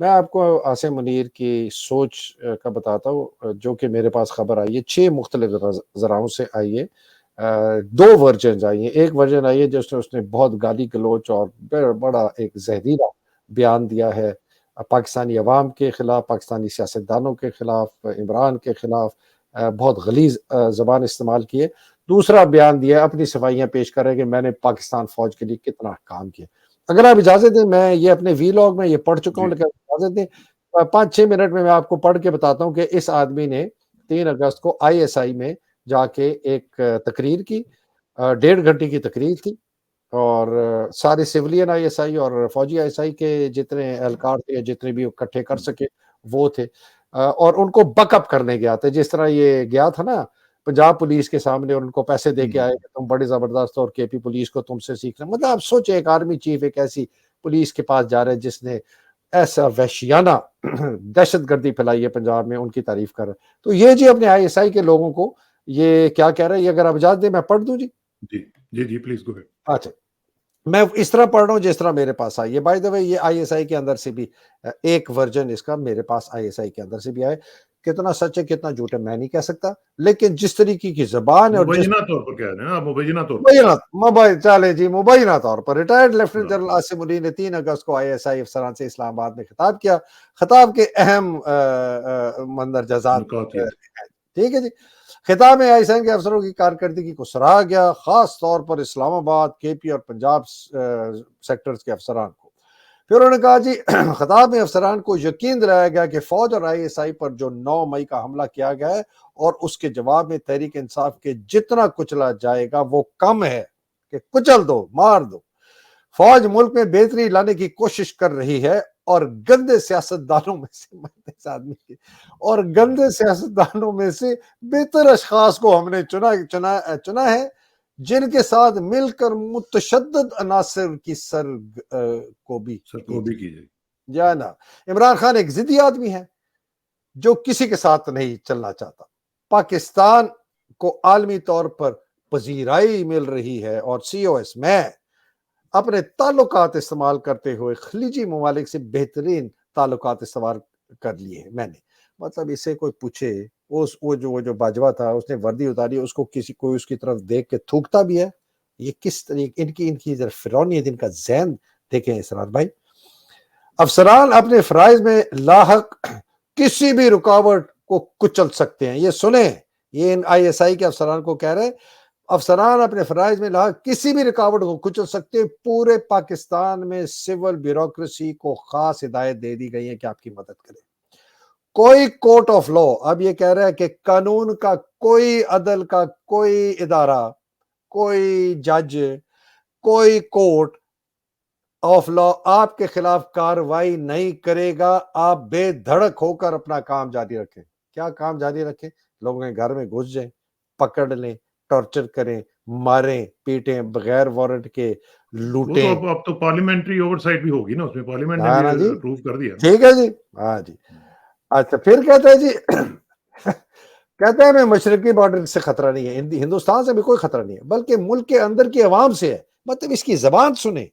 میں آپ کو عاصم منیر کی سوچ کا بتاتا ہوں جو کہ میرے پاس خبر آئی ہے، 6 مختلف ذرائعوں سے آئی ہے، 2 ورژنز آئی ہیں۔ ایک ورژن آئی ہے جس میں اس نے بہت گالی گلوچ اور بڑا ایک زہریلا بیان دیا ہے پاکستانی عوام کے خلاف، پاکستانی سیاستدانوں کے خلاف، عمران کے خلاف، بہت غلیظ زبان استعمال کی ہے۔ دوسرا بیان دیا ہے، اپنی صفائیاں پیش کر رہے ہیں کہ میں نے پاکستان فوج کے لیے کتنا کام کیا۔ اگر آپ اجازت دیں، میں یہ اپنے وی لاگ میں یہ پڑھ چکا ہوں، جی لیکن اجازت دیں 5-6 منٹ میں آپ کو پڑھ کے بتاتا ہوں کہ اس آدمی نے 3 اگست کو ISI میں جا کے ایک تقریر کی، 1.5 گھنٹے کی تقریر تھی، اور سارے سیولین ISI اور فوجی ISI کے جتنے اہلکار تھے، جتنے بھی اکٹھے کر سکے وہ تھے، اور ان کو بک اپ کرنے گیا تھا، جس طرح یہ گیا تھا نا پنجاب پولیس کے سامنے اور ان کو پیسے دے کے آئے کہ تم بڑے زبردست اور KP پولیس کو تم سے سیکھنا۔ مطلب آپ سوچیں، ایک آرمی چیف ایک ایسی پولیس کے پاس جا رہا ہے جس نے ایسا وحشیانہ دہشت گردی پھیلائی ہے پنجاب میں، ان کی تعریف کر رہا ہے۔ تو یہ جی اپنے ISI کے لوگوں کو یہ کیا کہہ رہا ہے، یہ اگر آپ اجازت دیں میں پڑھ دوں جی۔ جی پلیز گو اہیڈ۔ اچھا، میں اس طرح پڑھ رہا ہوں جس طرح میرے پاس آئی ہے۔ بائی دا وے، یہ ISI کے اندر سے بھی ایک ورژن اس کا میرے پاس ISI کے اندر سے بھی آئے۔ کتنا سچ ہے کتنا جھوٹ ہے میں نہیں کہہ سکتا، لیکن جس طریقے کی زبان ہے اور جس مبینہ طور پر کہہ رہے ہیں آپ، مبینہ طور پر چلے جی مبینہ طور پر retired lieutenant general Asim Munir نے 3 اگست کو ISI افسران سے اسلام آباد میں خطاب کیا۔ خطاب کے اہم مندرجات نکات یہ ٹھیک ہے جی۔ خطاب میں ISI کے افسروں کی کارکردگی کو سراہا گیا، خاص طور پر اسلام آباد، KP اور پنجاب سیکٹرز کے افسران کو۔ پھر انہوں نے کہا جی خطاب میں افسران کو یقین دلایا گیا کہ فوج اور ISI پر جو 9 مئی کا حملہ کیا گیا ہے اور اس کے جواب میں تحریک انصاف کے جتنا کچلا جائے گا وہ کم ہے، کہ کچل دو، مار دو۔ فوج ملک میں بہتری لانے کی کوشش کر رہی ہے اور گندے سیاستدانوں میں سے بہتر اشخاص کو ہم نے چنا ہے جن کے ساتھ مل کر متشدد عناصر کی سرکوبی کی جائے۔ جا نا، عمران خان ایک ضدی آدمی ہے جو کسی کے ساتھ نہیں چلنا چاہتا۔ پاکستان کو عالمی طور پر پذیرائی مل رہی ہے اور COS میں اپنے تعلقات استعمال کرتے ہوئے خلیجی ممالک سے بہترین تعلقات استعمال کر لیے ہیں میں نے۔ مطلب اس سے کوئی پوچھے، وہ جو باجوہ تھا اس نے وردی اتاری، اس کو کوئی اس کی طرف دیکھ کے تھوکتا بھی ہے؟ یہ کس طریقے ان کی فرعونیت، ان کا ذہن دیکھیں اسرار بھائی۔ افسران اپنے فرائض میں لاحق کسی بھی رکاوٹ کو کچل سکتے ہیں۔ یہ سنیں، یہ ان ISI کے افسران کو کہہ رہے ہیں، افسران اپنے فرائض میں لاحق کسی بھی رکاوٹ کو کچل سکتے ہیں۔ پورے پاکستان میں سول بیوروکریسی کو خاص ہدایت دے دی گئی ہے کہ آپ کی مدد کرے۔ کوئی کورٹ آف لا، اب یہ کہہ رہا ہے کہ قانون کا کوئی، عدل کا کوئی ادارہ، کوئی جج، کوئی کورٹ آف لا آپ کے خلاف کاروائی نہیں کرے گا۔ آپ بے دھڑک ہو کر اپنا کام جاری رکھیں۔ کیا کام جاری رکھیں؟ لوگوں کے گھر میں گھس جائیں، پکڑ لیں، ٹارچر کریں، ماریں، پیٹیں، بغیر وارنٹ کے لوٹیں۔ اب تو پارلیمنٹری اوور سائٹ بھی ہوگی نا، اس میں پارلیمنٹ نے بھی اپروو کر دیا۔ ٹھیک ہے جی، ہاں جی۔ اچھا پھر کہتا ہے جی کہتا ہے میں مشرقی بارڈر سے خطرہ نہیں ہے، ہندوستان سے بھی کوئی خطرہ نہیں ہے، بلکہ ملک کے اندر کی عوام سے ہے۔ مطلب اس کی زبان سنیں،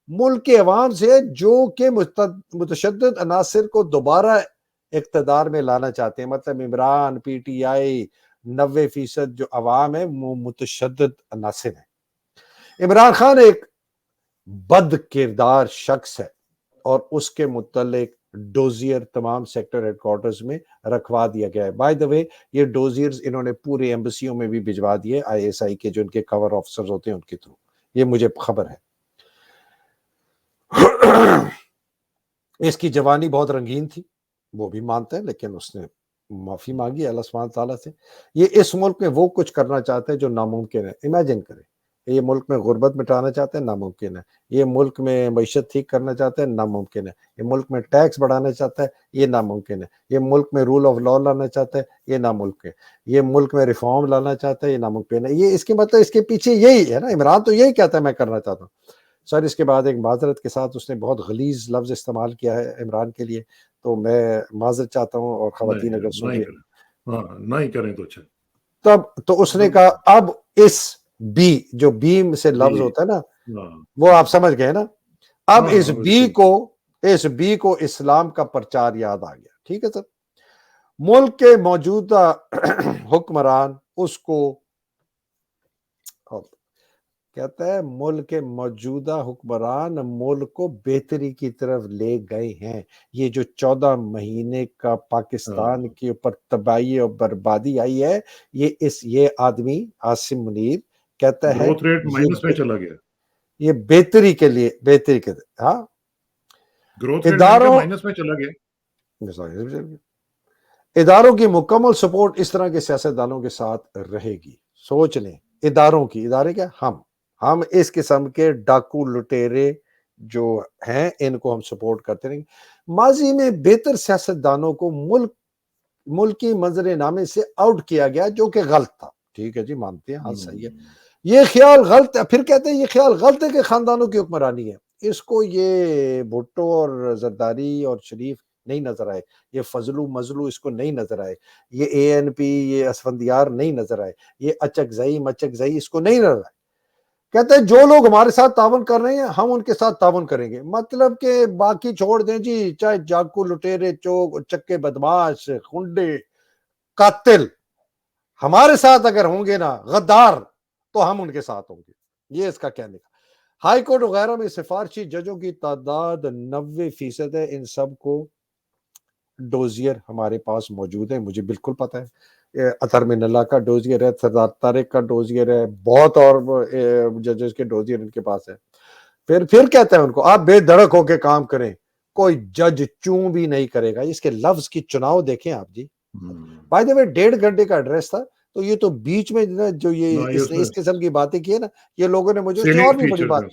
ملک کے عوام سے جو کہ متشدد عناصر کو دوبارہ اقتدار میں لانا چاہتے ہیں۔ مطلب عمران، PTI 90% جو عوام ہے وہ متشدد عناصر ہیں۔ عمران خان ایک بد کردار شخص ہے اور اس کے متعلق ڈوزیئر تمام سیکٹر ہیڈ کوارٹرز میں رکھوا دیا گیا ہے۔ بائی دا وے، یہ ڈوزیئرز انہوں نے پورے ایمبسیوں میں بھی بھجوا دیے ISI کے جو ان کے کور آفیسرز ہوتے ہیں ان کے تھرو، یہ مجھے خبر ہے۔ اس کی جوانی بہت رنگین تھی، وہ بھی مانتے ہیں، لیکن اس نے معافی مانگی اللہ سبحانہ تعالیٰ سے۔ یہ اس ملک میں وہ کچھ کرنا چاہتے ہیں جو ناممکن ہے۔ امیجن کریں، یہ ملک میں غربت مٹانا چاہتے ہیں، ناممکن ہے۔ یہ ملک میں معیشت ٹھیک کرنا چاہتے ہیں، ناممکن ہے۔ یہ ملک میں ٹیکس بڑھانا چاہتا ہے، یہ ناممکن ہے۔ یہ ملک میں رول آف لا لانا چاہتا ہے، یہ ناممکن ہے۔ یہ ملک میں ریفارم لانا چاہتا ہے، یہ ناممکن ہے۔ یہ اس کے مطلب اس کے پیچھے یہی ہے نا، عمران تو یہی کہتا ہے میں کرنا چاہتا ہوں۔ سر اس کے بعد ایک معذرت کے ساتھ اس نے بہت غلیظ لفظ استعمال کیا ہے عمران کے لیے، تو میں معذرت چاہتا ہوں، اور خواتین اگر سنیں نہ ہی کریں تو اچھا۔ تب تو اس نے کہا اب اس بی، جو بی سے لفظ ہوتا ہے نا، وہ آپ سمجھ گئے نا، اب اس بی کو اس بی کو اسلام کا پرچار یاد آ گیا. ٹھیک ہے سر. ملک کے موجودہ حکمران اس کو کہتا ہے ملک کے موجودہ حکمران ملک کو بہتری کی طرف لے گئے ہیں. یہ جو 14 مہینے کا پاکستان کے اوپر تباہی اور بربادی آئی ہے, یہ آدمی عاصم منیر کہتا ہے گروتھ ریٹ مائنس میں چلا گیا, یہ بہتری کے لیے ہاں گروتھ ریٹ مائنس میں چلا گیا. اداروں کی مکمل سپورٹ اس طرح کے سیاستدانوں کے ساتھ رہے گی. سوچ لیں, ادارے کیا, ہم اس قسم کے ڈاکو لٹیرے جو ہیں ان کو ہم سپورٹ کرتے رہیں گے. ماضی میں بہتر سیاستدانوں کو ملکی منظر نامے سے آؤٹ کیا گیا جو کہ غلط تھا. ٹھیک ہے جی, مانتے ہیں, ہاں صحیح ہے. یہ خیال غلط ہے, پھر کہتے ہیں یہ خیال غلط ہے کہ خاندانوں کی حکمرانی ہے. اس کو یہ بھٹو اور زرداری اور شریف نہیں نظر آئے, یہ فضلو مزلو اس کو نہیں نظر آئے, یہ اے این پی یہ اسفندیار نہیں نظر آئے, یہ اچکزئی مچکزئی اس کو نہیں نظر آئے. کہتے ہیں جو لوگ ہمارے ساتھ تعاون کر رہے ہیں ہم ان کے ساتھ تعاون کریں گے. مطلب کہ باقی چھوڑ دیں جی, چاہے جاکو لٹیرے چکے بدماش خنڈے قاتل ہمارے ساتھ اگر ہوں گے نا, غدار, تو ہم ان کے ساتھ ہوں گے. یہ اس کا کہنے کا. ہائی کورٹ وغیرہ میں سفارشی ججوں کی تعداد 90% ہے. ان سب کو ڈوزیئر ہمارے پاس موجود ہے, مجھے بالکل پتہ ہے. اطہر من اللہ کا ڈوزیئر ہے, سردار طارق کا ڈوزیئر ہے, بہت اور ججز کے ڈوزیئر ان کے پاس ہے. پھر کہتے ہیں ان کو آپ بے دھڑک ہو کے کام کریں, کوئی جج چوں بھی نہیں کرے گا. اس کے لفظ کی چناؤ دیکھیں آپ جی. بائی دا وے 1.5 گھنٹے کا ایڈریس تھا, تو یہ تو بیچ میں جو یہ اس قسم کی باتیں کی ہے نا, یہ لوگوں نے مجھے اس نے اور بھی بڑی بات,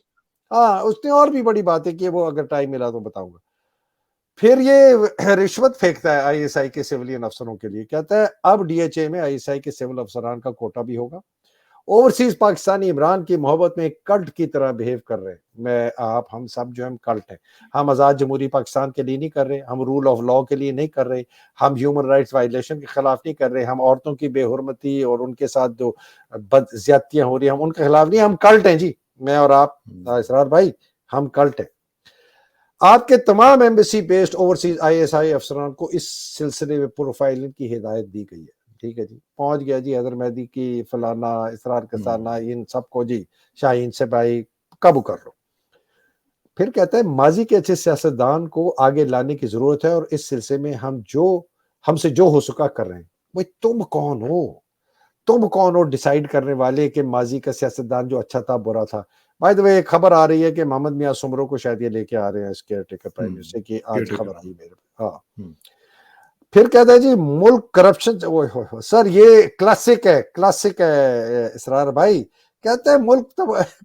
اس نے اور بھی بڑی باتیں کی, وہ اگر ٹائم ملا تو بتاؤں گا. پھر یہ رشوت پھینکتا ہے آئی ایس آئی کے سیولین افسروں کے لیے. کہتا ہے اب ڈی ایچ اے میں آئی ایس آئی کے سیول افسران کا کوٹا بھی ہوگا. اوورسیز پاکستانی عمران کی محبت میں ایک کلٹ کی طرح بہیو کر رہے ہیں. ہم سب جو ہم کلٹ ہیں. ہم آزاد جمہوری پاکستان کے لیے نہیں کر رہے, ہم رول آف لا کے لیے نہیں کر رہے, ہم ہیومن رائٹس وائلیشن کے خلاف نہیں کر رہے, ہم عورتوں کی بے حرمتی اور ان کے ساتھ جو بد زیادتیاں ہو رہی ہیں ہم ان کے خلاف نہیں, ہم کلٹ ہیں جی. میں اور آپ اسرار بھائی ہم کلٹ ہیں. آپ کے تمام embassy based overseas I S I افسران کو اس سلسلے میں پروفائلنگ کی ہدایت دی گئی ہے. ٹھیک ہے جی, پہنچ گیا جی حیدر مہدی کی فلانا اسرار کسانہ, ان سب کو جی شاہین سے بھائی قابو کر لو. پھر کہتا ہے ماضی کے اچھے سیاستدان کو آگے لانے کی ضرورت ہے, اور اس سلسلے میں ہم سے جو ہو سکا کر رہے ہیں. بھائی تم کون ہو ڈیسائیڈ کرنے والے کہ ماضی کا سیاستدان جو اچھا تھا برا تھا. بائی دا وے ایک خبر آ رہی ہے کہ محمد میاں سمرو کو شاید یہ لے کے آ رہے ہیں اس کیئر ٹیکر پرائم منسٹر کی, آج خبر آئی میرے. ہاں پھر کہتا ہے جی ملک کرپشن, سر یہ کلاسک ہے اسرار بھائی. کہتا ہے ملک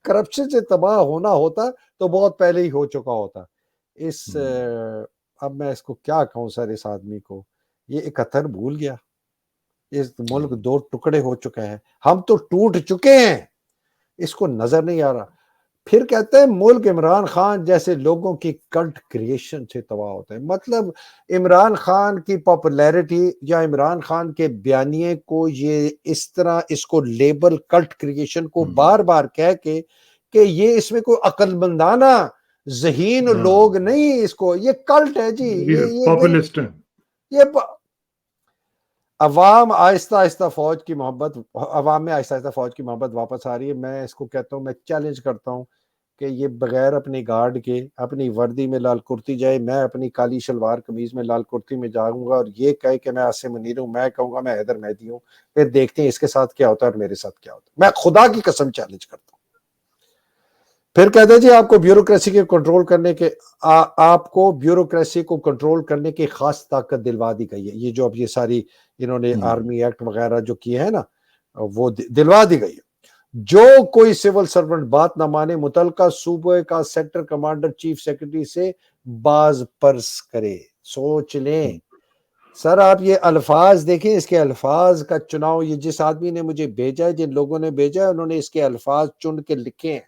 کرپشن سے تباہ ہونا ہوتا تو بہت پہلے ہی ہو چکا ہوتا. اب میں اس کو کیا کہوں سر, اس آدمی کو یہ 71 بھول گیا. اس ملک 2 ٹکڑے ہو چکے ہیں, ہم تو ٹوٹ چکے ہیں, اس کو نظر نہیں آ رہا. پھر کہتے ہیں ملک عمران خان جیسے لوگوں کی کلٹ کریشن سے تباہ ہوتا ہے. مطلب عمران خان کی پاپولیرٹی یا عمران خان کے بیانیے کو یہ اس طرح اس کو لیبل کلٹ کریشن کو بار بار کہہ کے کہ یہ اس میں کوئی عقل مندانہ ذہین لوگ نہیں, اس کو یہ کلٹ ہے جی. یہ عوام آہستہ آہستہ فوج کی محبت, عوام میں آہستہ آہستہ فوج کی محبت واپس آ رہی ہے. میں اس کو کہتا ہوں, میں چیلنج کرتا ہوں کہ یہ بغیر اپنی گارڈ کے اپنی وردی میں لال کرتی جائے, میں اپنی کالی شلوار قمیض میں لال کرتی میں جاؤں گا, اور یہ کہے کہ میں عاصم منیر ہوں, میں کہوں گا میں حیدر مہدی ہوں, پھر دیکھتے ہیں اس کے ساتھ کیا ہوتا ہے اور میرے ساتھ کیا ہوتا ہے. میں خدا کی قسم چیلنج کرتا ہوں. پھر کہتے ہیں جی آپ کو بیوروکریسی کے کنٹرول کرنے کے آپ کو بیوروکریسی کو کنٹرول کرنے کی خاص طاقت دلوا دی گئی ہے. یہ جو اب یہ ساری انہوں نے آرمی ایکٹ وغیرہ جو کیے ہیں نا, وہ دلوا دی گئی ہے. جو کوئی سول سرونٹ بات نہ مانے متعلقہ صوبے کا سیکٹر کمانڈر چیف سیکرٹری سے باز پرس کرے. سوچ لیں سر, آپ یہ الفاظ دیکھیں, اس کے الفاظ کا چناؤ, یہ جس آدمی نے مجھے بھیجا ہے, جن لوگوں نے بھیجا ہے, انہوں نے اس کے الفاظ چن کے لکھے ہیں,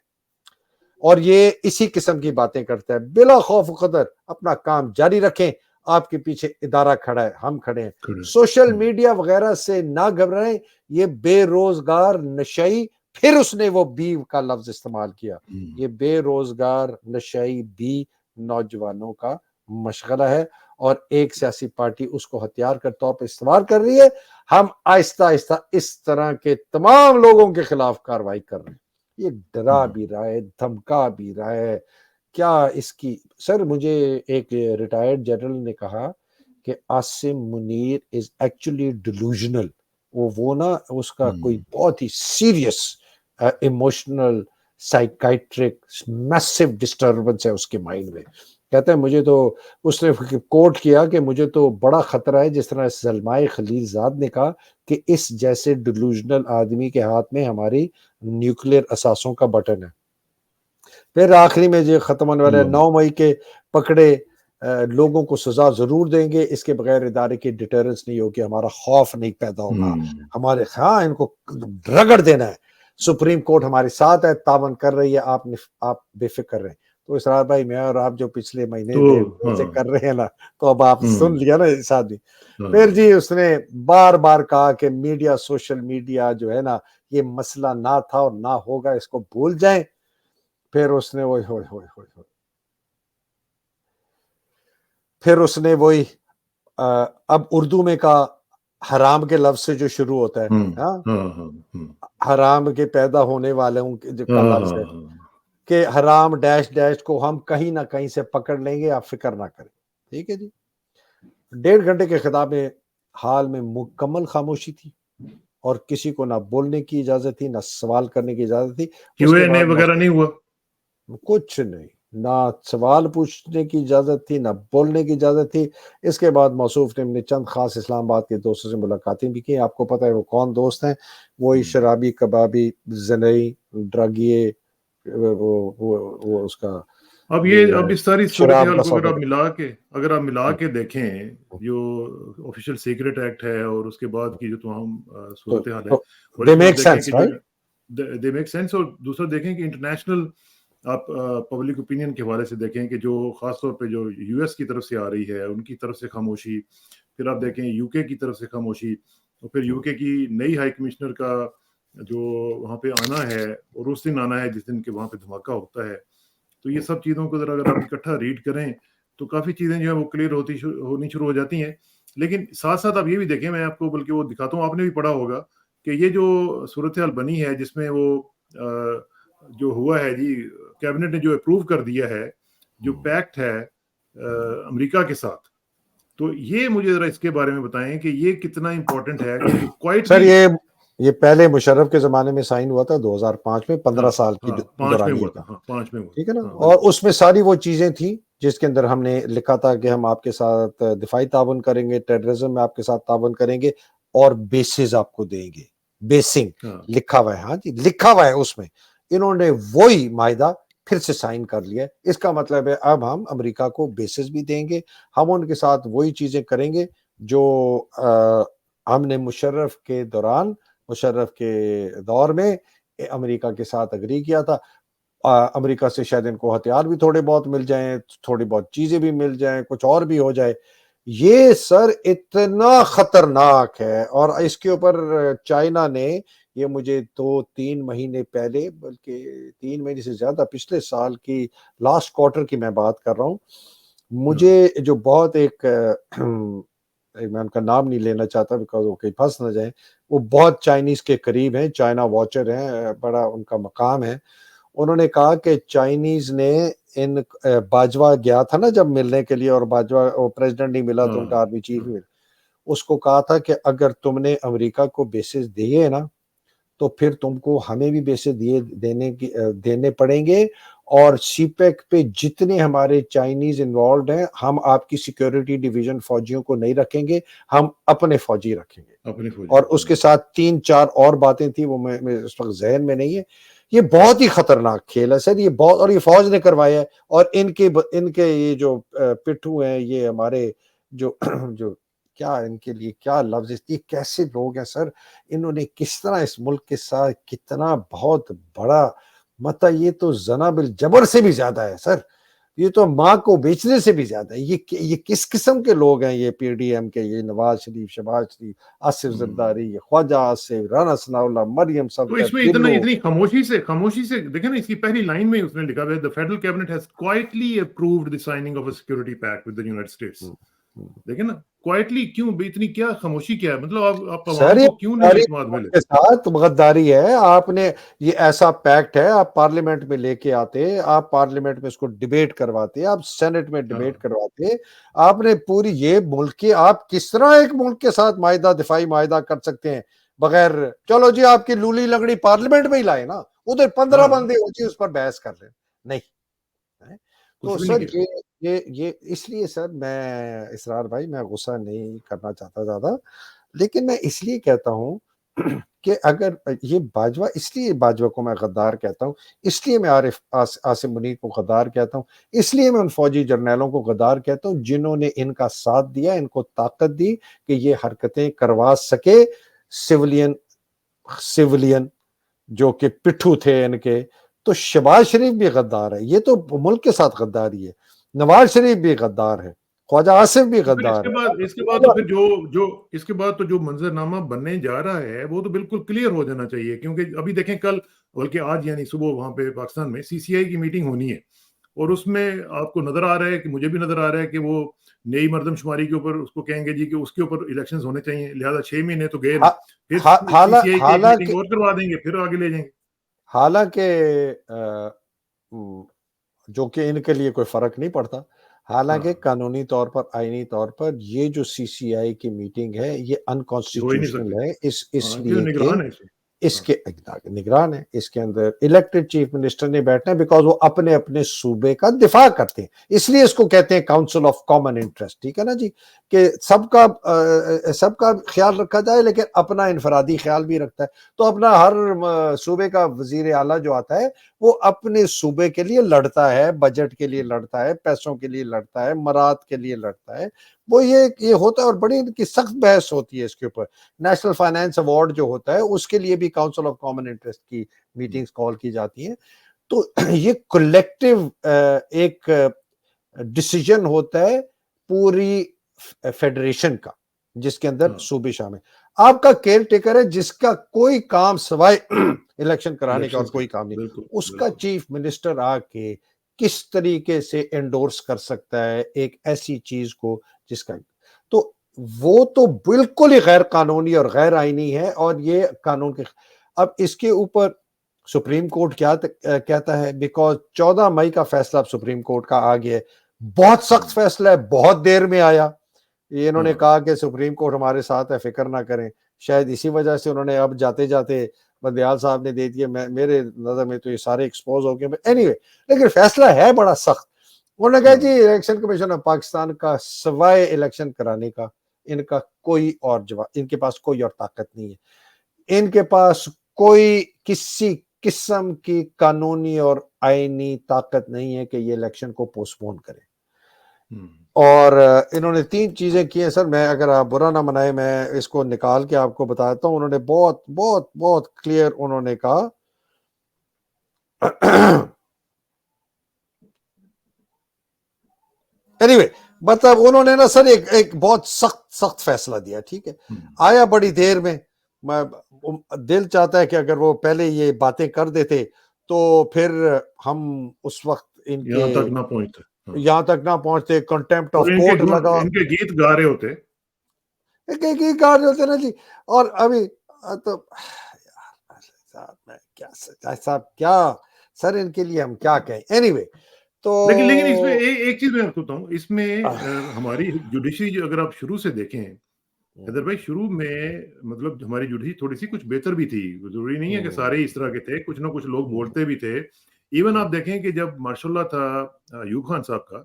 اور یہ اسی قسم کی باتیں کرتا ہے. بلا خوف و قدر اپنا کام جاری رکھیں, آپ کے پیچھے ادارہ کھڑا ہے, ہم کھڑے ہیں. سوشل میڈیا وغیرہ سے نہ گھبرائیں, یہ بے روزگار نشئی, پھر اس نے وہ بی کا لفظ استعمال کیا, یہ بے روزگار نشئی بی نوجوانوں کا مشغلہ ہے اور ایک سیاسی پارٹی اس کو ہتھیار کے طور پہ استعمال کر رہی ہے. ہم آہستہ آہستہ اس طرح کے تمام لوگوں کے خلاف کارروائی کر رہے ہیں. یہ ڈرا بھی رہا ہے, دھمکا بھی رہا ہے. کیا اس کی سر, مجھے ایک ریٹائرڈ جنرل نے کہا کہ Asim Munir is actually delusional. وہ نا اس کا کوئی بہت ہی سیریس ایموشنل سائیکائٹرک میسو ڈسٹربنس ہے اس کے مائنڈ میں. کہتا ہے مجھے تو, اس نے کوٹ کیا کہ مجھے تو بڑا خطرہ ہے, جس طرح زلمائے خلیل زاد نے کہا کہ اس جیسے ڈیلوژنل آدمی کے ہاتھ میں ہماری نیوکلیر اثاثوں کا بٹن ہے. پھر آخری میں جو ختم ہونے والا ہے 9 مئی کے پکڑے لوگوں کو سزا ضرور دیں گے, اس کے بغیر ادارے کی ڈیٹرنس نہیں ہوگی, ہمارا خوف نہیں پیدا ہوگا, ہمارے ہاں ان کو رگڑ دینا ہے. سپریم کورٹ ہمارے ساتھ ہے, تعاون کر رہی ہے, آپ بے فکر رہیں. تو اسرار بھائی, میں اور آپ جو پچھلے مہینے سے کر رہے ہیں نا, تو اب آپ سن لیا نا اس آدمی. پھر جی اس نے بار بار کہا کہ میڈیا, سوشل میڈیا جو ہے نا, یہ مسئلہ نہ تھا اور نہ ہوگا, اس کو بھول جائیں. پھر اس نے وہی اب اردو میں کا حرام کے لفظ سے جو شروع ہوتا ہے, حرام کے پیدا ہونے والوں کا لفظ ہے کہ حرام ڈیش ڈیش کو ہم کہیں نہ کہیں سے پکڑ لیں گے, آپ فکر نہ کریں. ٹھیک ہے جی. 1.5 گھنٹے کے خطاب میں حال میں مکمل خاموشی تھی اور کسی کو نہ بولنے کی اجازت تھی, نہ سوال کرنے کی اجازت تھی. Q&A وغیرہ نہیں ہوا, کچھ نہیں, نہ سوال پوچھنے کی اجازت تھی, نہ بولنے کی اجازت تھی. اس کے بعد موصوف ٹیم نے چند خاص اسلام آباد کے دوستوں سے ملاقاتیں بھی کی. آپ کو پتہ ہے وہ کون دوست ہیں, وہی شرابی, کبابی, زنئی, ڈرگیے, وہ اس کا. اب اس ساری صورتحال کو اگر آپ ملا کے دیکھیں, جو آفیشیل سیکرٹ ایکٹ ہے اور اس کے بعد کی جو تمام صورتحال ہے, they make sense, right? They make sense. اور دوسرا دیکھیں کہ انٹرنیشنل آپ پبلک اوپینین کے حوالے سے دیکھیں کہ جو خاص طور پہ جو یو ایس کی طرف سے آ رہی ہے, ان کی طرف سے خاموشی, پھر آپ دیکھیں یو کے کی طرف سے خاموشی, اور پھر یو کے کی نئی ہائی کمشنر کا جو وہاں پہ آنا ہے, اور اس دن آنا ہے جس دن کہ وہاں پہ دھماکہ ہوتا ہے. تو یہ سب چیزوں کو ذرا اگر آپ اکٹھا ریڈ کریں تو کافی چیزیں جو ہے وہ کلیئر ہونی شروع ہو جاتی ہیں. لیکن ساتھ ساتھ آپ یہ بھی دیکھیں, میں آپ کو بلکہ وہ دکھاتا ہوں, آپ نے بھی پڑھا ہوگا کہ یہ جو صورتحال بنی ہے جس میں وہ جو ہوا ہے جی, کیبنٹ نے جو اپروو کر دیا ہے جو پیکٹ ہے امریکہ کے ساتھ, تو یہ مجھے ذرا اس کے بارے میں بتائیں کہ یہ کتنا امپورٹنٹ ہے. سر یہ پہلے مشرف کے زمانے میں سائن ہوا تھا 2005 میں, 15 سال کی دورانیہ کا, ٹھیک ہے نا. اور اس میں ساری وہ چیزیں تھیں جس کے اندر ہم نے لکھا تھا کہ ہم آپ کے ساتھ دفاعی تعاون کریں گے, ٹیررزم میں آپ کے ساتھ تعاون کریں گے, اور بیسز آپ کو دیں گے. بیسنگ لکھا ہوا ہے, ہاں جی لکھا ہوا ہے اس میں. انہوں نے وہی معاہدہ پھر سے سائن کر لیا. اس کا مطلب ہے اب ہم امریکہ کو بیسز بھی دیں گے, ہم ان کے ساتھ وہی چیزیں کریں گے جو ہم نے مشرف کے دور میں امریکہ کے ساتھ اگری کیا تھا. امریکہ سے شاید ان کو ہتھیار بھی تھوڑے بہت مل جائیں, تھوڑی بہت چیزیں بھی مل جائیں, کچھ اور بھی ہو جائے. یہ سر اتنا خطرناک ہے. اور اس کے اوپر چائنا نے, یہ مجھے 2-3 مہینے پہلے, بلکہ 3 مہینے سے زیادہ, پچھلے سال کی لاسٹ کوارٹر کی میں بات کر رہا ہوں, مجھے جو بہت میں ان کا نام نہیں لینا چاہتا بیکاز وہ کہیں پھنس نہ جائیں, وہ بہت چائنیز کے قریب ہیں, چائنا واچر ہیں, بڑا ان کا مقام ہے. انہوں نے کہا کہ چائنیز نے باجوہ گیا تھا نا جب ملنے کے لیے, اور باجوہ پریزیڈنٹ نہیں ملا تو ان کا آرمی چیف ملا, اس کو کہا تھا کہ اگر تم نے امریکہ کو بیسز دیے نا تو پھر تم کو ہمیں بھی بیسز دینے پڑیں گے, اور سی پیک پہ جتنے ہمارے چائنیز انوالوڈ ہیں, ہم آپ کی سیکیورٹی ڈویژن فوجیوں کو نہیں رکھیں گے, ہم اپنے فوجی رکھیں گے. اور اس کے ساتھ 3-4 اور باتیں تھیں, وہ میں اس وقت ذہن میں نہیں ہے. یہ بہت ہی خطرناک کھیل ہے سر, یہ بہت, اور یہ فوج نے کروایا ہے. اور ان کے یہ جو پٹھو ہیں, یہ ہمارے جو کیا ان کے لیے کیا لفظ, یہ کیسے لوگ ہیں سر, انہوں نے کس طرح اس ملک کے ساتھ کتنا بہت بڑا, مطلب یہ تو زنا بالجبر سے بھی زیادہ ہے سر. یہ تو ماں کو بیچنے سے بھی زیادہ ہے. یہ کس قسم کے لوگ ہیں یہ پی ڈی ایم کے؟ یہ نواز شریف، شہباز شریف، آصف زرداری، خواجہ آصف، رانا ثناء اللہ، مریم تو صفدر، اس میں ٹلو. اتنی خاموشی سے دیکھیں نا، اس کی پہلی لائن میں اس نے لکھا ہوا ہے the federal cabinet has quietly approved the signing of a security pact with the United States. دیکھیں نا کوائٹلی کیوں، اتنی کیا خاموشی کیا ہے؟ مطلب آپ سر عوام یہ کو کیوں نہیں غداری اعتماد ملے؟ کے ساتھ غداری ہے. آپ نے یہ ایسا پیکٹ ہے، آپ پارلیمنٹ میں لے کے آتے، آپ پارلیمنٹ میں اس کو ڈیبیٹ کرواتے، آپ سینٹ میں ڈیبیٹ کرواتے. آپ نے پوری یہ ملک کی، آپ کس طرح ایک ملک کے ساتھ معاہدہ، دفاعی معاہدہ کر سکتے ہیں بغیر چلو جی آپ کی لولی لنگڑی پارلیمنٹ میں ہی لائے نا، ادھر 15 بندے ہو جی اس پر بحث کر لیں. نہیں. تو سر یہ اس لیے سر میں اسرار بھائی میں غصہ نہیں کرنا چاہتا زیادہ، لیکن میں اس لیے کہتا ہوں کہ اگر یہ باجوہ، اس لیے باجوہ کو میں غدار کہتا ہوں، اس لیے میں عاصم منیر کو غدار کہتا ہوں، اس لیے میں ان فوجی جرنیلوں کو غدار کہتا ہوں جنہوں نے ان کا ساتھ دیا، ان کو طاقت دی کہ یہ حرکتیں کروا سکے. سیولین جو کہ پٹھو تھے ان کے. تو شہباز شریف بھی غدار ہے، یہ تو ملک کے ساتھ غداری ہے. نواز شریف بھی غدار ہے، خواجہ آصف بھی غدار ہے. اس کے بعد تو پھر جو اس کے بعد تو جو منظرنامہ بننے جا رہا ہے وہ تو بالکل کلیئر ہو جانا چاہیے. کیونکہ ابھی دیکھیں کل بلکہ آج یعنی صبح وہاں پہ پاکستان میں CCI کی میٹنگ ہونی ہے، اور اس میں آپ کو نظر آ رہا ہے کہ مجھے بھی نظر آ رہا ہے کہ وہ نئی مردم شماری کے اوپر اس کو کہیں گے جی کہ اس کے اوپر الیکشنز ہونے چاہیے، لہذا 6 مہینے تو گئے نا، پھر CCI کی ایک میٹنگ اور کروا دیں گے، پھر آگے لے جائیں گے. حالانکہ جو کہ ان کے لیے کوئی فرق نہیں پڑتا، حالانکہ قانونی طور پر، آئینی طور پر یہ جو CCI کی میٹنگ ہے یہ انکانسٹیٹیوشنل ہے، اس لیے کہ اس کے نگران ہے، اس کے اندر الیکٹڈ چیف منسٹر نے بیٹھنا ہے، بیکاز وہ اپنے اپنے صوبے کا دفاع کرتے ہیں، اس لیے اس کو کہتے ہیں کاؤنسل آف کامن انٹرسٹ. ٹھیک ہے نا جی، کہ سب کا خیال رکھا جائے لیکن اپنا انفرادی خیال بھی رکھتا ہے. تو اپنا ہر صوبے کا وزیر اعلیٰ جو آتا ہے وہ اپنے صوبے کے لیے لڑتا ہے، بجٹ کے لیے لڑتا ہے، پیسوں کے لیے لڑتا ہے، مراد کے لیے لڑتا ہے. وہ یہ ہوتا ہے، اور بڑی ان کی سخت بحث ہوتی ہے اس کے اوپر. نیشنل فائنانس ایوارڈ جو ہوتا ہے اس کے لیے بھی کاؤنسل آف کامن انٹرسٹ کی میٹنگز کال کی جاتی ہیں. تو یہ کلیکٹیو ایک ڈیسیجن ہوتا ہے پوری فیڈریشن کا، جس کے اندر صوبے شامل. آپ کا کیئر ٹیکر ہے جس کا کوئی کام سوائے الیکشن کرانے کا اور کوئی کام نہیں. اس کا چیف منسٹر آ کے کس طریقے سے انڈورس کر سکتا ہے ایک ایسی چیز کو جس کا، تو وہ تو بالکل ہی غیر قانونی اور غیر آئینی ہے. اور یہ قانون کے اب اس کے اوپر سپریم کورٹ کیا کہتا ہے، بیکاز 14 مئی کا فیصلہ اب سپریم کورٹ کا آ گیا ہے. بہت سخت فیصلہ ہے، بہت دیر میں آیا. یہ انہوں نے کہا کہ سپریم کورٹ ہمارے ساتھ ہے، فکر نہ کریں. شاید اسی وجہ سے انہوں نے اب جاتے جاتے بندیال صاحب نے دے دیے. میرے نظر میں تو یہ سارے ایکسپوز ہو گئے. اینی وے، لیکن فیصلہ ہے بڑا سخت. انہوں نے کہا جی الیکشن کمیشن آف پاکستان کا سوائے الیکشن کرانے کا ان کا کوئی اور جواب، ان کے پاس کوئی اور طاقت نہیں ہے. ان کے پاس کوئی کسی قسم کی قانونی اور آئینی طاقت نہیں ہے کہ یہ الیکشن کو پوسٹ پون کرے. اور انہوں نے 3 چیزیں کی ہیں سر. میں اگر آپ برا نہ منائے میں اس کو نکال کے آپ کو بتاتا ہوں. انہوں نے بہت بہت بہت کلیئر انہوں نے کہا اینی وے، مطلب انہوں نے نا سر ایک بہت سخت فیصلہ دیا. ٹھیک ہے، آیا بڑی دیر میں. دل چاہتا ہے کہ اگر وہ پہلے یہ باتیں کر دیتے تو پھر ہم اس وقت ان کے یہاں تک نہ پہنچتے. کنٹیمپٹ آف کورٹ لگا، ان کے گیت گا رہے ہوتے نا جی. اور ابھی تو کیا سر ان کے لیے ہم کیا کہیں. اینی وے، تو لیکن اس میں ایک چیز میں بتاتا ہوں. اس میں ہماری جوڈیشری اگر آپ شروع سے دیکھیں حیدر بھائی، شروع میں مطلب ہماری جوڈیشری تھوڑی سی کچھ بہتر بھی تھی. ضروری نہیں ہے کہ سارے اس طرح کے تھے، کچھ نہ کچھ لوگ بولتے بھی تھے. ایون آپ دیکھیں کہ جب مارشاء اللہ تھا ایوب خان صاحب کا،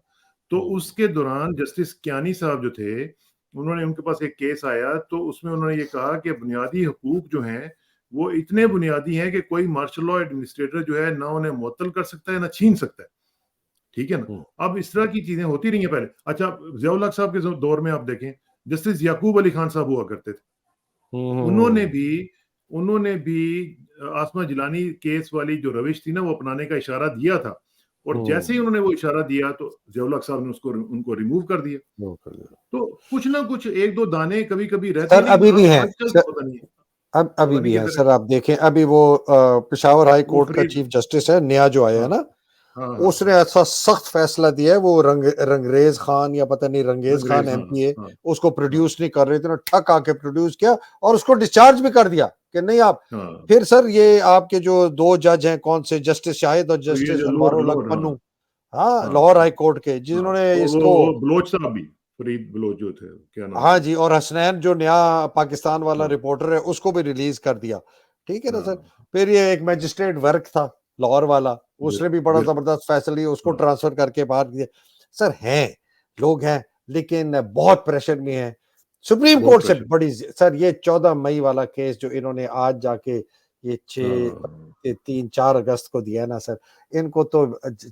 تو اس کے دوران جسٹس کیانی صاحب جو تھے، انہوں نے ان کے پاس ایک کیس آیا تو اس میں انہوں نے یہ کہا کہ بنیادی حقوق جو ہیں وہ اتنے بنیادی ہیں کہ کوئی مارشل لاء ایڈمنسٹریٹر جو ہے نہ انہیں معطل کر سکتا ہے نہ چھین سکتا ہے. ٹھیک ہے نا. اب اس طرح کی چیزیں ہوتی رہی ہیں پہلے. اچھا، ضیاء الحق صاحب کے دور میں آپ دیکھیں جسٹس یعقوب علی خان صاحب ہوا کرتے تھے. انہوں نے بھی آسما جیلانی کیس والی جو روش تھی نا وہ اپنانے کا اشارہ دیا تھا. اور جیسے ہی انہوں نے وہ اشارہ دیا تو ضیاء الحق صاحب نے ان کو ریموو کر دیا. تو کچھ نہ کچھ ایک دو دانے کبھی کبھی رہتے سر ابھی بھی ہیں آج کل تو پتہ نہیں ہے. ابھی بھی ہیں سر. آپ دیکھیں ابھی وہ پشاور ہائی کورٹ کا چیف جسٹس ہے نیا جو آیا ہے نا, اس نے ایسا سخت فیصلہ دیا ہے. وہ رنگریز خان یا پتہ نہیں رنگیز خان ایم پی اے اس کو پروڈیوس نہیں کر رہے تھے, ٹھک آ کے پروڈیوس کیا اور اس کو ڈسچارج بھی کر دیا کہ نہیں آپ. پھر سر یہ آپ کے جو دو جج ہیں کون سے, جسٹس شاہد اور جسٹس انوار الحق پنو, ہاں لاہور ہائی کورٹ کے, جنہوں نے اس کو بلوچ صاحب بھی فرید بلوچ جو تھے کیا نام, ہاں جی, اور حسنین جو نیا پاکستان والا رپورٹر ہے اس کو بھی ریلیز کر دیا. ٹھیک ہے نا سر. پھر یہ ایک میجسٹریٹ ورک تھا لاہور والا, اس نے بھی بڑا زبردست فیصلہ لیا, اس کو ٹرانسفر کر کے باہر دیا. سر ہیں لوگ ہیں لیکن بہت پریشر میں ہیں. سپریم کورٹ سے بڑی سر یہ 14 مئی والا کیس جو انہوں نے آج جا کے یہ 3-4 اگست کو دیا نا سر, ان کو تو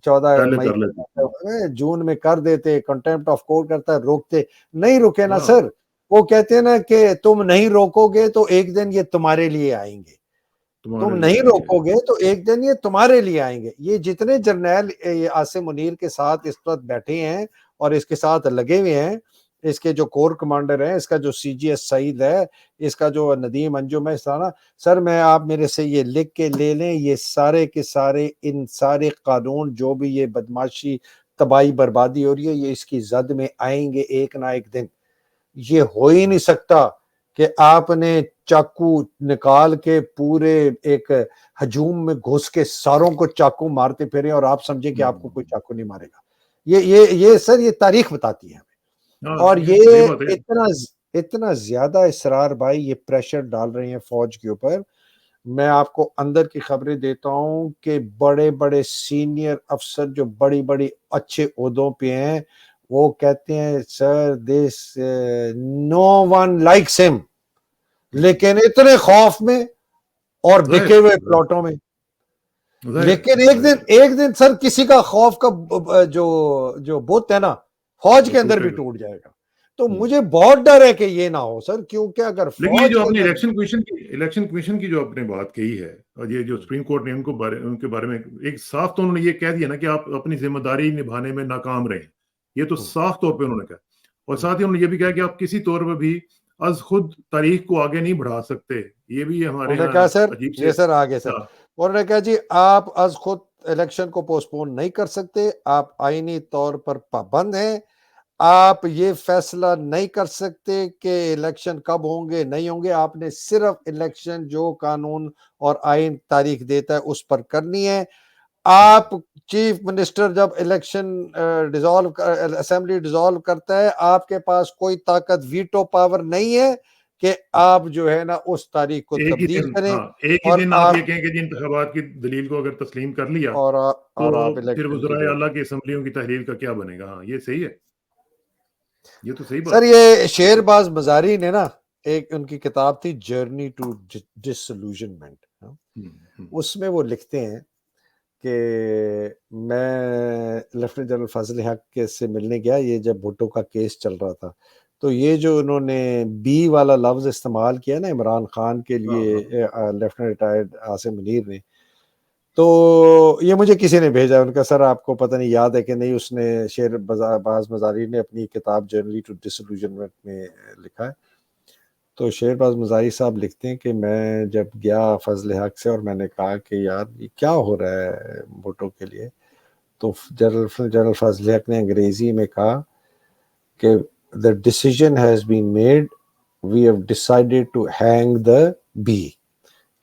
14 مئی جون میں کر دیتے, کنٹمپٹ آف کورٹ کرتا, روکتے نہیں رکے نا سر. وہ کہتے ہیں نا کہ تم نہیں روکو گے تو ایک دن یہ تمہارے لیے آئیں گے, تم نہیں روکو گے تو ایک دن یہ تمہارے لیے آئیں گے. یہ جتنے جرنیل عاصم منیر کے ساتھ اس وقت بیٹھے ہیں اور اس کے ساتھ لگے ہوئے ہیں, اس کے جو کور کمانڈر ہیں, اس کا جو سی جی ایس سعید ہے, اس کا جو ندیم انجم ہے, سر میں آپ میرے سے یہ لکھ کے لے لیں, یہ سارے کے سارے ان سارے قانون جو بھی یہ بدماشی تباہی بربادی ہو رہی ہے, یہ اس کی زد میں آئیں گے ایک نہ ایک دن. یہ ہو ہی نہیں سکتا کہ آپ نے چاقو نکال کے پورے ایک ہجوم میں گھس کے ساروں کو چاقو مارتے پھرے اور آپ سمجھے کہ آپ کو کوئی چاقو نہیں مارے گا. یہ سر یہ تاریخ بتاتی ہے ہمیں. اور یہ اتنا زیادہ اسرار بھائی یہ پریشر ڈال رہے ہیں فوج کے اوپر. میں آپ کو اندر کی خبریں دیتا ہوں کہ بڑے بڑے سینئر افسر جو بڑی بڑی اچھے عہدوں پہ ہیں وہ کہتے ہیں سر دس نو ون لائکس ہم, لیکن اتنے خوف میں اور بکے ہوئے پلاٹوں میں. لیکن ایک دن سر کسی کا خوف کا جو بت ہے نا فوج کے اندر بھی ٹوٹ جائے گا. تو مجھے بہت ڈر ہے کہ یہ نہ ہو سر, کیونکہ اگر لیکن جو اپنی الیکشن کمیشن کی جو آپ نے بات کہی ہے, اور یہ جو سپریم کورٹ نے ان کے بارے میں ایک صاف تو انہوں نے یہ کہہ دیا نا کہ آپ اپنی ذمہ داری نبھانے میں ناکام رہے, یہ تو صاف طور پہ انہوں نے کہا. اور ساتھ ہی انہوں نے یہ بھی کہا کہ آپ کسی طور پہ بھی از خود تاریخ کو آگے نہیں بڑھا سکتے. یہ بھی ہمارے یہاں عجیب سے سر آگے سر انہوں نے کہا جی آپ از خود الیکشن کو پوسٹ پون نہیں کر سکتے, آپ آئینی طور پر پابند ہیں, آپ یہ فیصلہ نہیں کر سکتے کہ الیکشن کب ہوں گے نہیں ہوں گے, آپ نے صرف الیکشن جو قانون اور آئین تاریخ دیتا ہے اس پر کرنی ہے. آپ چیف منسٹر جب الیکشن اسمبلی ڈیزالو کرتا ہے, آپ کے پاس کوئی طاقت ویٹو پاور نہیں ہے کہ آپ جو ہے نا اس تاریخ کو تبدیل کریں. ایک ہی دن آپ یہ کہیں کہ جی انتخابات کی دلیل کو اگر تسلیم کر لیا تو پھر وزرائے اعلیٰ کی اسمبلیوں کی تحلیل کا کیا بنے گا. ہاں یہ صحیح ہے, یہ تو صحیح بات. سر یہ شیر باز مزاری نے نا ایک ان کی کتاب تھی جرنی ٹو ڈسلوژنمنٹ, اس میں وہ لکھتے ہیں کہ میں لیفٹیننٹ جنرل فاضل حق سے ملنے گیا, یہ جب بھٹو کا کیس چل رہا تھا, تو یہ جو انہوں نے بی والا لفظ استعمال کیا نا عمران خان کے لیے لیفٹیننٹ ریٹائرڈ عاصم منیر نے, تو یہ مجھے کسی نے بھیجا. ان کا سر آپ کو پتہ نہیں یاد ہے کہ نہیں, اس نے شیر باز مزاری نے اپنی کتاب جرنی ٹو ڈسلوژنمنٹ میں لکھا ہے. تو شیر باز مزاری صاحب لکھتے ہیں کہ میں جب گیا فضل حق سے اور میں نے کہا کہ یار یہ کیا ہو رہا ہے بھٹو کے لیے, تو جنرل فضل حق نے انگریزی میں کہا کہ the decision has been made, we have decided to hang the bee,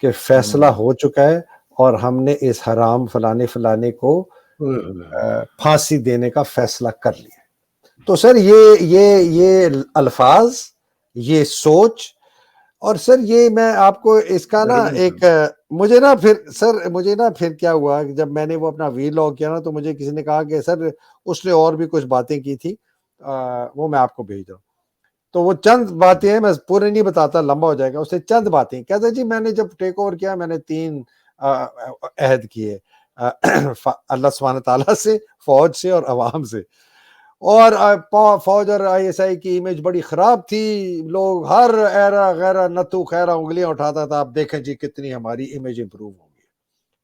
کہ فیصلہ ہو چکا ہے اور ہم نے اس حرام فلانے کو پھانسی دینے کا فیصلہ کر لیا. تو سر یہ الفاظ, یہ سوچ, اور سر یہ میں آپ کو اس کا نا ایک مجھے نا پھر کیا ہوا کہ جب میں نے وہ اپنا وی لاگ کیا نا, تو مجھے کسی نے کہا کہ سر اس نے اور بھی کچھ باتیں کی تھی, وہ میں آپ کو بھیج رہا ہوں. تو وہ چند باتیں ہیں, میں پورے نہیں بتاتا لمبا ہو جائے گا. اس سے چند باتیں کہتا جی میں نے جب ٹیک اوور کیا میں نے 3 عہد کیے, اللہ سبحانہ تعالیٰ سے, فوج سے اور عوام سے. اور فوج اور آئی ایس آئی کی امیج بڑی خراب تھی, لوگ ہر ایرا غیرہ نتو خیرہ انگلیاں اٹھاتا تھا, آپ دیکھیں جی کتنی ہماری امیج امپروو ہوگی.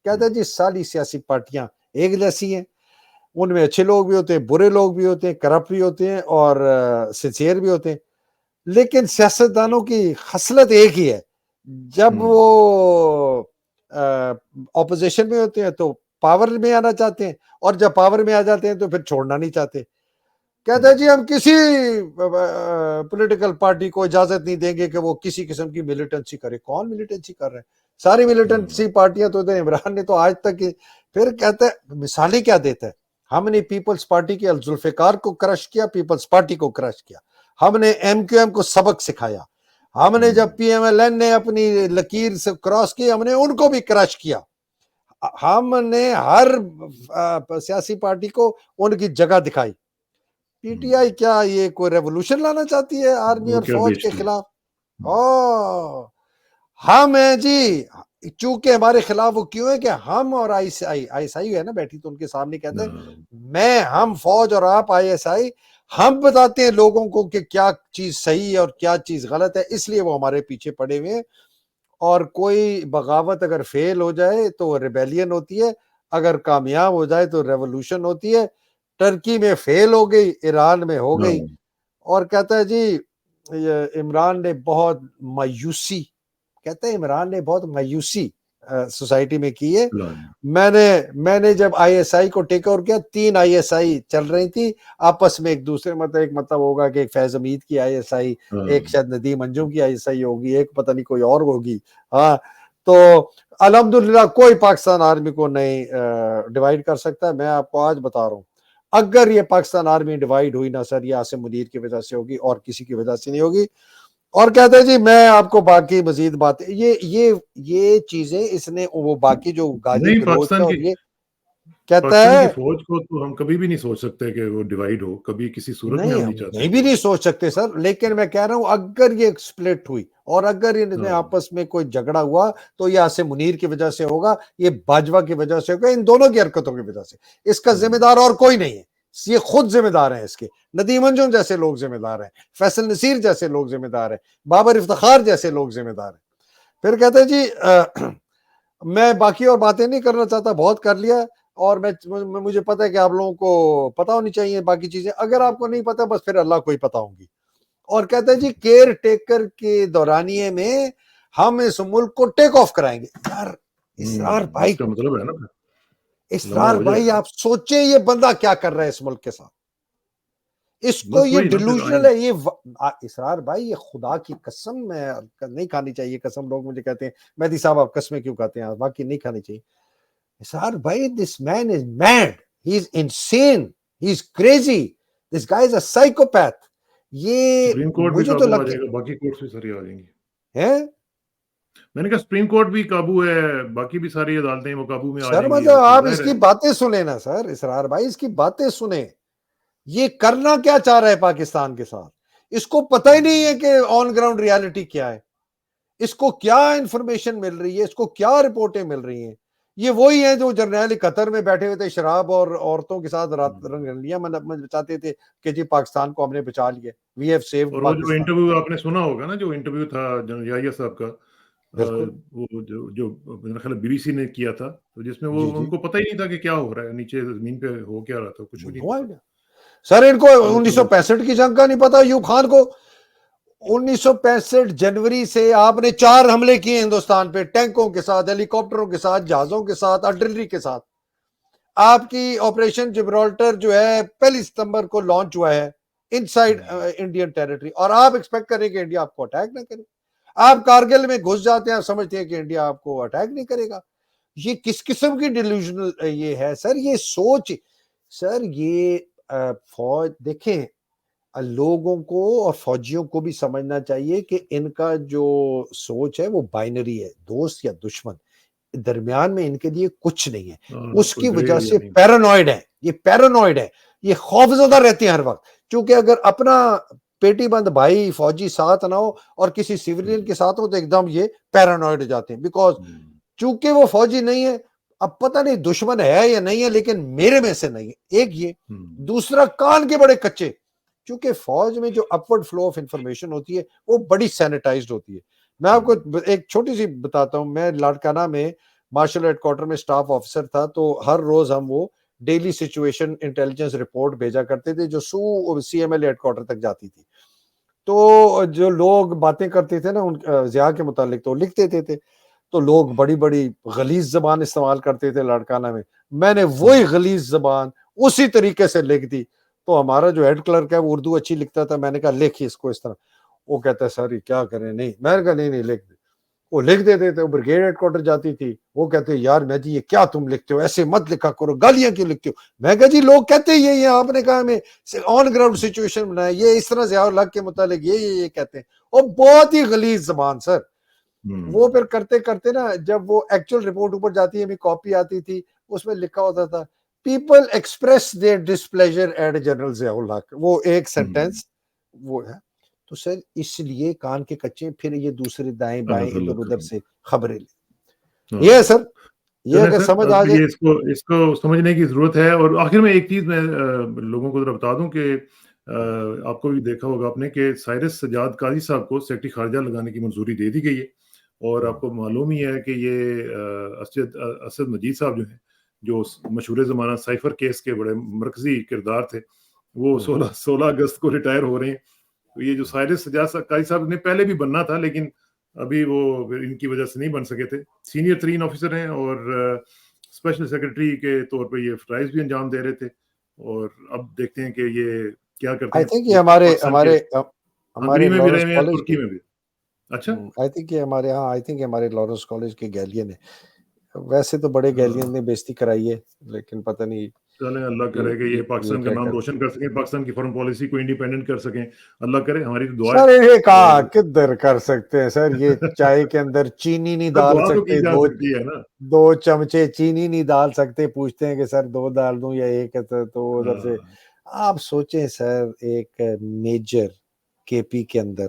کہتا جی ساری سیاسی پارٹیاں ایک جیسی ہیں, ان میں اچھے لوگ بھی ہوتے ہیں, برے لوگ بھی ہوتے ہیں, کرپٹ بھی ہوتے ہیں اور سنسیئر بھی ہوتے ہیں, لیکن سیاستدانوں کی خصلت ایک ہی ہے, جب وہ اپوزیشن میں ہوتے ہیں تو پاور میں آنا چاہتے ہیں, اور جب پاور میں آ جاتے ہیں تو پھر چھوڑنا نہیں چاہتے. کہتے ہیں جی ہم کسی پولیٹیکل پارٹی کو اجازت نہیں دیں گے کہ وہ کسی قسم کی ملیٹنسی کرے. کون ملیٹنسی کر رہے ہیں؟ ساری ملیٹنسی پارٹیاں تو عمران نے تو آج تک. پھر کہتے ہیں مثالیں کیا دیتا ہے, ہم نے پیپلز پارٹی کے ذوالفقار کو کرش کیا, پیپلز پارٹی کو کرش کیا, ہم نے ایم کیو ایم کو سبق سکھایا, ہم نے جب پی ایم ایل این نے اپنی لکیر سے کراس کی ہم نے ان کو بھی کرش کیا, ہم نے ہر سیاسی پارٹی کو ان کی جگہ دکھائی. پی ٹی آئی کیا یہ کوئی ریولوشن لانا چاتی ہے آرمی اور فوج کے خلاف؟ ہم ہیں جی, چونکہ ہمارے خلاف وہ کیوں ہے کہ ہم اور آئی ایس آئی ہے نا بیٹھی, تو ان کے سامنے کہتے ہیں ہم فوج اور آپ آئی ایس آئی, ہم بتاتے ہیں لوگوں کو کہ کیا چیز صحیح ہے اور کیا چیز غلط ہے, اس لیے وہ ہمارے پیچھے پڑے ہوئے ہیں. اور کوئی بغاوت اگر فیل ہو جائے تو ریبیلین ہوتی ہے, اگر کامیاب ہو جائے تو ریولوشن ہوتی ہے. ٹرکی میں فیل ہو گئی, ایران میں ہو گئی. اور کہتا ہے جی عمران نے بہت مایوسی, کہتے ہیں عمران نے بہت مایوسی سوسائٹی میں کی ہے. میں نے جب آئی ایس آئی کو ٹیک اوور کیا, 3 آئی ایس آئی چل رہی تھی آپس میں ایک دوسرے, ایک مطلب ہوگا کہ ایک فیض حمید کی آئی ایس آئی, ایک شاید ندیم انجم کی آئی ایس آئی ہوگی, ایک پتہ نہیں کوئی اور ہوگی. ہاں تو الحمدللہ کوئی پاکستان آرمی کو نہیں ڈیوائیڈ کر سکتا. میں آپ کو آج بتا رہا ہوں, اگر یہ پاکستان آرمی ڈیوائیڈ ہوئی نا سر, یہ عاصم منیر کی وجہ سے ہوگی اور کسی کی وجہ سے نہیں ہوگی. اور کہتے ہیں جی میں آپ کو باقی مزید باتیں, یہ چیزیں اس نے وہ باقی جو گالی گلوچ ہے, اور یہ کہتا ہے کی فوج کو تو ہم کبھی بھی نہیں سوچ سکتے کہ وہ ڈیوائیڈ ہو, کبھی کسی صورت میں ہم نہیں چاہتے. نہیں بھی نہیں سوچ سکتے سر, لیکن میں کہہ رہا ہوں اگر یہ سپلٹ ہوئی اور اگر ان میں آپس میں کوئی جھگڑا ہوا تو یہ عاصم منیر کی وجہ سے ہوگا, یہ باجوہ کی وجہ سے ہوگا, ان دونوں کی حرکتوں کی وجہ سے. اس کا ذمہ دار اور کوئی نہیں ہے, یہ خود ذمہ دار ہیں اس کے. ندیم انجم جیسے لوگ ذمہ دار ہیں, فیصل نصیر جیسے لوگ ذمہ دار ہیں, بابر افتخار جیسے لوگ ذمہ دار ہیں. پھر کہتے ہیں جی میں باقی اور باتیں نہیں کرنا چاہتا, بہت کر لیا, اور مجھے پتا ہے کہ آپ لوگوں کو پتا ہونی چاہیے باقی چیزیں, اگر آپ کو نہیں پتا بس پھر اللہ کو ہی پتا ہوں گی. اور کہتے ہیں جی کیئر ٹیکر کے دورانیے میں ہم اس ملک کو ٹیک آف کرائیں گے. یار اسرار بھائی, اس کا مطلب ہے نا, اسرار بھائی آپ سوچیں یہ بندہ کیا کر رہا ہے اس ملک کے ساتھ. اس کو یہ ڈیلوژنل ہے, یہ اسرار بھائی, یہ خدا کی قسم میں نہیں کھانی چاہیے قسم. لوگ مجھے کہتے ہیں مہدی صاحب آپ قسمیں کیوں کھاتے ہیں, باقی نہیں کھانی چاہیے. اسرار بھائی this man is mad, he is insane, he is crazy, this guy is a psychopath. یہ سپریم کورٹ بھی مجھے تو قابو آ لگتا جائے گا, باقی کورٹس بھی ساری آ جائیں گی. ہے میں نے کہا سپریم کورٹ بھی قابو ہے, باقی بھی ساری عدالتیں وہ قابو میں آ سر. جائیں گی. مطلب آپ اس کی باتیں سنیں نا سر, اسرار بھائی اس کی باتیں سنیں, یہ کرنا کیا چاہ رہا ہے پاکستان کے ساتھ. اس کو پتہ ہی نہیں ہے کہ آن گراؤنڈ ریالٹی کیا ہے, اس کو کیا انفارمیشن مل رہی ہے, اس کو کیا رپورٹیں مل رہی ہیں. یہ وہی ہیں جو جرنیل قطر میں بیٹھے ہوئے تھے, شراب اور عورتوں کے ساتھ رنگلیاں بچاتے تھے کہ جی پاکستان کو ہم نے بچا لیا, وی ہیو سیوڈ اور وہ جو پاکستان. انٹرویو آپ نے سنا ہوگا نا, جو انٹرویو تھا جنرل یحییٰ صاحب کا, بالکل وہ جو میرا خیال بی بی سی نے کیا تھا, تو جس میں وہ ان کو پتہ ہی نہیں تھا کہ کیا ہو رہا ہے نیچے زمین پہ, ہو کیا رہا تھا, کچھ بھی نہیں پتا. سر ان کو 1965 کی جنگ کا نہیں پتا. ایوب خان کو 1965 جنوری سے آپ نے 4 حملے کیے ہندوستان پہ, ٹینکوں کے ساتھ, ہیلی کاپٹروں کے ساتھ, جہازوں کے ساتھ, آرٹلری کے ساتھ. آپ کی آپریشن جبرالٹر جو ہے 1 ستمبر کو لانچ ہوا ہے ان سائڈ انڈین ٹیریٹری, اور آپ ایکسپیکٹ کریں کہ انڈیا آپ کو اٹیک نہ کرے. آپ کارگل میں گھس جاتے ہیں, آپ سمجھتے ہیں کہ انڈیا آپ کو اٹیک نہیں کرے گا. یہ کس قسم کی ڈیلوژنل یہ ہے سر, یہ سوچ. سر یہ فوج دیکھیں, لوگوں کو اور فوجیوں کو بھی سمجھنا چاہیے کہ ان کا جو سوچ ہے وہ بائنری ہے, دوست یا دشمن, درمیان میں ان کے لیے کچھ نہیں ہے. اس کی وجہ سے پیرانوئڈ ہے, یہ پیرانوئڈ ہے, یہ خوفزدہ رہتے ہیں ہر وقت. کیونکہ اگر اپنا پیٹی بند بھائی فوجی ساتھ نہ ہو اور کسی سیویلین کے ساتھ ہو تو ایک دم یہ پیرانوئڈ ہو جاتے ہیں, بیکاز چونکہ وہ فوجی نہیں ہے. اب پتہ نہیں دشمن ہے یا نہیں ہے, لیکن میرے میں سے نہیں ہے. ایک یہ, دوسرا کان کے بڑے کچے, کیونکہ فوج میں جو اپورڈ فلو آف انفارمیشن ہوتی ہے وہ بڑی سینیٹائزڈ ہوتی ہے. میں آپ کو ایک چھوٹی سی بتاتا ہوں, میں لاڑکانہ میں مارشل ہیڈ کوارٹر میں سٹاف آفیسر تھا, تو ہر روز ہم وہ ڈیلی سچویشن انٹیلیجنس رپورٹ بھیجا کرتے تھے جو C M L headquarter تک جاتی تھی. تو جو لوگ باتیں کرتے تھے نا ان ضیاء کے متعلق تو لکھ دیتے تھے, تو لوگ بڑی بڑی غلیظ زبان استعمال کرتے تھے لاڑکانہ میں نے وہی غلیظ زبان اسی طریقے سے لکھ دی. تو ہمارا جو ہیڈ کلرک ہے وہ اردو اچھی لکھتا تھا, میں نے کہا لکھیے اس کو اس طرح. وہ کہتا ہے سر یہ کیا کریں, نہیں میں نے کہا نہیں لکھ دے. وہ لکھ دیتے تھے, بریگیڈ ہیڈ کوارٹر جاتی تھی, وہ کہتے یار میں جی یہ کیا تم لکھتے ہو, ایسے مت لکھا کرو, گالیاں کیوں لکھتے ہو. میں کہا جی لوگ کہتے ہیں یہ آپ نے کہا ہمیں آن گراؤنڈ سچویشن بنایا, یہ اس طرح ضیاء الحق کے متعلق یہ کہتے ہیں. اور بہت ہی غلیظ زبان سر. وہ پھر کرتے کرتے نا جب وہ ایکچوئل رپورٹ اوپر جاتی ہے, ہمیں کاپی آتی تھی, اس میں لکھا ہوتا تھا people express their displeasure at general Zia ul-Haq, وہ ایک سینٹینس وہ ہے. تو سر اس لیے کان کے کچے, پھر یہ دوسرے دائیں بائیں ادھر ادھر سے خبریں لیں. یہ ہے سر, یہ اگر سمجھ آ جائے اس کو سمجھنے کی ضرورت ہے. اور آخر میں ایک چیز میں لوگوں کو ذرا بتا دوں کہ آپ کو بھی دیکھا ہوگا آپ نے کہ سائرس سجاد قاضی صاحب کو سیکرٹری خارجہ لگانے کی منظوری دے دی گئی ہے. اور آپ کو معلوم ہی ہے کہ یہ اسد مجید صاحب جو ہیں, جو مشہور زمانہ سائفر کیس کے بڑے مرکزی کردار تھے, وہ 16 اگست کو ریٹائر ہو رہے ہیں. تو یہ جو سائرس سجاد قاضی صاحب نے پہلے بھی بننا تھا, لیکن ابھی وہ ان کی وجہ سے نہیں بن سکے تھے. سینئر ترین آفیسر ہیں اور اسپیشل سیکرٹری کے طور پہ یہ فرائض بھی انجام دے رہے تھے. اور اب دیکھتے ہیں کہ یہ کیا کرتے آئی ہیں. تھنک یہ ہمارے ہنگری میں بھی لارنس رہے ہیں, کالج ترکی میں بھی. اچھا, آئی تھنک یہ ہمارے لارنس کالج کے گیلین ہے. ویسے تو بڑے گیلین نے بےزتی کرائی ہے, لیکن پتہ نہیں چلیں اللہ کرے کہ یہ پاکستان کا نام روشن کر سکیں, پاکستان کی فارن پالیسی کو انڈیپینڈنٹ کر سکیں. اللہ کرے, ہماری تو دعا ہے. سر یہ کہا کدھر کر سکتے ہیں سر, یہ چائے کے اندر چینی نہیں ڈال دعا تو کی سکتے, جا سکتی ہے نا. 2 چمچے چینی نہیں ڈال سکتے, پوچھتے ہیں کہ سر 2 ڈال دوں یا 1, تو ادھر سے آپ سوچیں سر ایک میجر کے پی کے اندر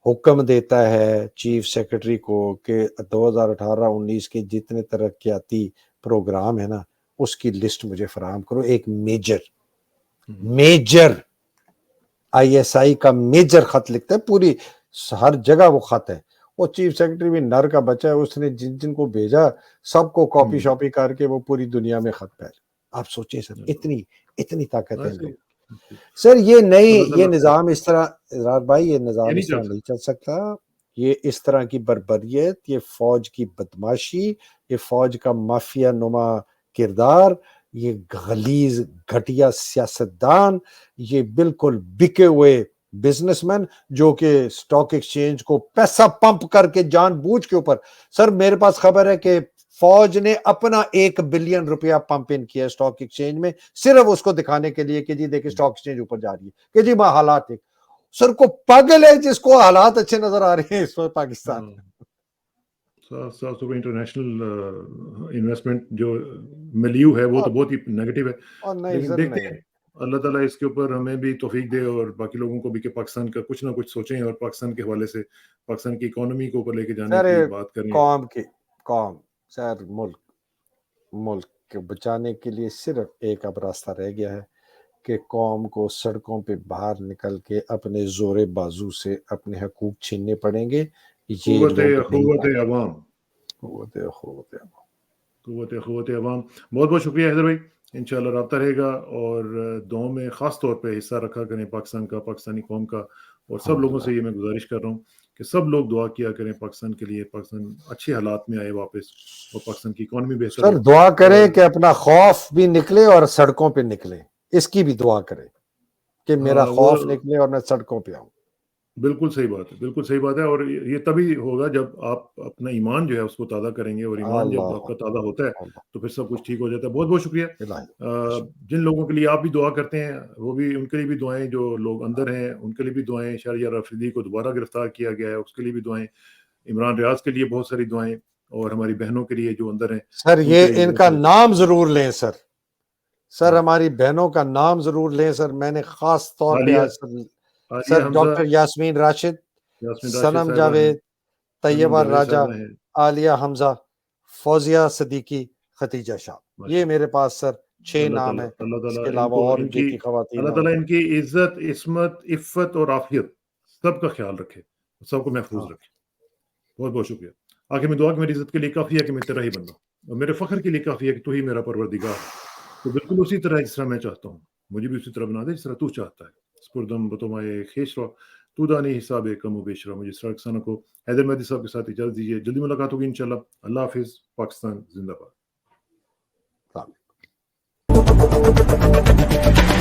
حکم دیتا ہے چیف سیکرٹری کو کہ 2018-19 کے جتنے ترقیاتی پروگرام ہے نا اس کی لسٹ مجھے فراہم کرو. ایک میجر آئی ایس آئی کا میجر خط لکھتا ہے, پوری ہر جگہ وہ خط ہے. وہ چیف سیکرٹری بھی نر کا بچہ ہے, اس نے جن کو بھیجا سب کو کاپی شاپی کر کے وہ پوری دنیا میں خط پھیل. آپ سوچیں سر اتنی طاقت ہے لوگ. سر یہ نظام اس طرح, اراد بھائی یہ نظام اس طرح نہیں چل سکتا. یہ اس طرح کی بربریت, یہ فوج کی بدماشی, یہ فوج کا مافیا نما کردار, یہ غلیظ گھٹیا سیاستدان, یہ بالکل بکے ہوئے بزنس مین جو کہ سٹاک ایکسچینج کو پیسہ پمپ کر کے جان بوجھ کے اوپر. سر میرے پاس خبر ہے کہ فوج نے اپنا 1 بلین روپیہ پمپ ان کیا سٹاک ایکسچینج میں, صرف اس کو دکھانے کے لیے کہ جی دیکھیں سٹاک ایکسچینج اوپر جا رہی ہے, کہ جی میں حالات دیکھ. سر کو پاگل ہے جس کو حالات اچھے نظر آ رہے ہیں اس وقت پاکستان میں. انٹرنیشنل انویسٹمنٹ جو ملیو ہے وہ تو بہت ہی نیگیٹو ہے. لیکن دیکھتے ہیں اللہ تعالیٰ اس کے اوپر ہمیں بھی توفیق دے اور باقی لوگوں کو بھی کہ پاکستان کا کچھ نہ کچھ سوچیں اور پاکستان کے حوالے سے پاکستان کی اکانومی کو اوپر لے کے جانے کی بات کریں. قوم سر ملک کے بچانے کے لیے صرف ایک اب راستہ رہ گیا ہے کہ قوم کو سڑکوں پہ باہر نکل کے اپنے زور بازو سے اپنے حقوق چھیننے پڑیں گے. قوت عوام. بہت بہت شکریہ حیدر بھائی, انشاءاللہ رابطہ رہے گا اور دعاؤں میں خاص طور پہ حصہ رکھا کریں پاکستان کا, پاکستانی قوم کا. اور سب لوگوں سے یہ میں گزارش کر رہا ہوں کہ سب لوگ دعا کیا کریں پاکستان کے لیے, پاکستان اچھے حالات میں آئے واپس اور پاکستان کی اکانومی بہتر ہو. سر دعا کریں کہ اپنا خوف بھی نکلے اور سڑکوں پہ نکلے, اس کی بھی دعا کریں کہ میرا خوف نکلے اور میں سڑکوں پہ آؤں. بالکل صحیح بات ہے, بالکل صحیح بات ہے. اور یہ تبھی ہوگا جب آپ اپنا ایمان جو ہے اس کو تازہ کریں گے, اور ایمان جب آپ کا تازہ ہوتا ہے تو پھر سب کچھ ٹھیک ہو جاتا ہے. بہت بہت شکریہ. جن لوگوں کے لیے آپ بھی دعا کرتے ہیں وہ بھی ان کے لیے بھی دعائیں, جو لوگ اندر ہیں ان کے لیے بھی دعائیں. شہریار رافدی کو دوبارہ گرفتار کیا گیا ہے اس کے لیے بھی دعائیں. عمران ریاض کے لیے بہت ساری دعائیں, اور ہماری بہنوں کے لیے جو اندر ہیں. سر یہ ان کا نام ضرور لیں سر ہماری بہنوں کا نام ضرور لیں سر. میں نے خاص طور پہ آج سر ڈاکٹر یاسمین راشد, سنم جاوید, طیبہ راجہ, عالیہ حمزہ, فوزیہ صدیقی, ختیجہ شاہ, یہ میرے پاس سر 6 نام ہیں. اس کے علاوہ اور جن کی خواتین, اللہ تعالیٰ ان کی عزت, عصمت, عفت اور عافیت سب کا خیال رکھے, سب کو محفوظ رکھے. بہت بہت شکریہ. آخر میں دعا کہ میری عزت کے لیے کافی ہے کہ میں تیرا ہی بندہ, اور میرے فخر کے لیے کافی ہے کہ تو ہی میرا پروردگار ہے. تو بالکل اسی طرح جس طرح میں چاہتا ہوں مجھے بھی اسی طرح بنا دے جس طرح تو چاہتا ہے. سپردم بتمائے خیش رو تو دانی حساب کم و بیش رو. مجھے اسرار کسانہ کو حیدر مہدی صاحب کے ساتھ اجازت دیجیے. جلدی ملاقات ہوگی انشاءاللہ. اللہ حافظ. پاکستان زندہ باد. السلام علیکم.